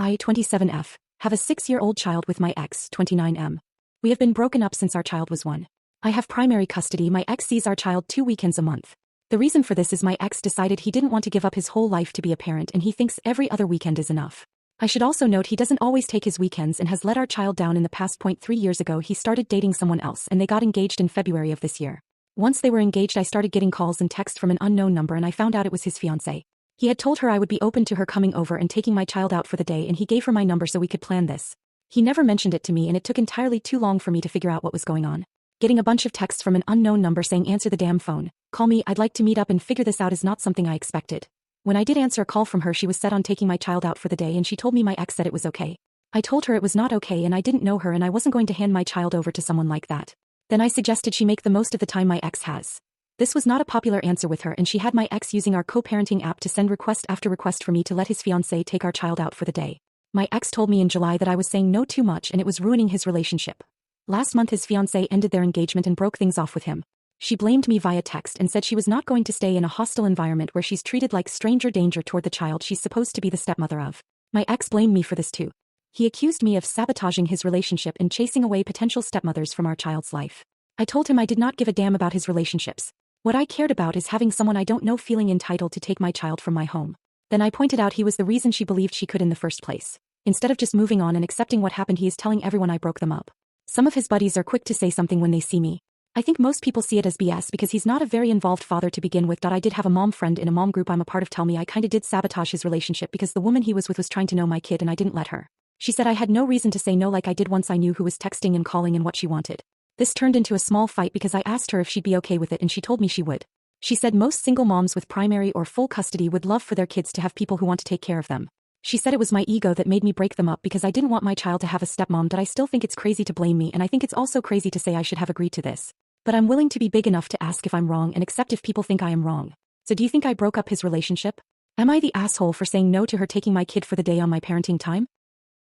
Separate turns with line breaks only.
I, 27F, have a 6-year-old child with my ex, 29M. We have been broken up since our child was 1. I have primary custody. My ex sees our child 2 weekends a month. The reason for this is my ex decided he didn't want to give up his whole life to be a parent and he thinks every other weekend is enough. I should also note he doesn't always take his weekends and has let our child down in the past. 3 years ago he started dating someone else and they got engaged in February of this year. Once they were engaged I started getting calls and texts from an unknown number and I found out it was his fiancée. He had told her I would be open to her coming over and taking my child out for the day and he gave her my number so we could plan this. He never mentioned it to me and it took entirely too long for me to figure out what was going on. Getting a bunch of texts from an unknown number saying answer the damn phone, call me, I'd like to meet up and figure this out is not something I expected. When I did answer a call from her she was set on taking my child out for the day and she told me my ex said it was okay. I told her it was not okay and I didn't know her and I wasn't going to hand my child over to someone like that. Then I suggested she make the most of the time my ex has. This was not a popular answer with her and she had my ex using our co-parenting app to send request after request for me to let his fiancée take our child out for the day. My ex told me in July that I was saying no too much and it was ruining his relationship. Last month his fiancée ended their engagement and broke things off with him. She blamed me via text and said she was not going to stay in a hostile environment where she's treated like stranger danger toward the child she's supposed to be the stepmother of. My ex blamed me for this too. He accused me of sabotaging his relationship and chasing away potential stepmothers from our child's life. I told him I did not give a damn about his relationships. What I cared about is having someone I don't know feeling entitled to take my child from my home. Then I pointed out he was the reason she believed she could in the first place. Instead of just moving on and accepting what happened he is telling everyone I broke them up. Some of his buddies are quick to say something when they see me. I think most people see it as BS because he's not a very involved father to begin with. I did have a mom friend in a mom group I'm a part of tell me I kinda did sabotage his relationship because the woman he was with was trying to know my kid and I didn't let her. She said I had no reason to say no like I did once I knew who was texting and calling and what she wanted. This turned into a small fight because I asked her if she'd be okay with it and she told me she would. She said most single moms with primary or full custody would love for their kids to have people who want to take care of them. She said it was my ego that made me break them up because I didn't want my child to have a stepmom. I still think it's crazy to blame me and I think it's also crazy to say I should have agreed to this. But I'm willing to be big enough to ask if I'm wrong and accept if people think I am wrong. So do you think I broke up his relationship? Am I the asshole for saying no to her taking my kid for the day on my parenting time?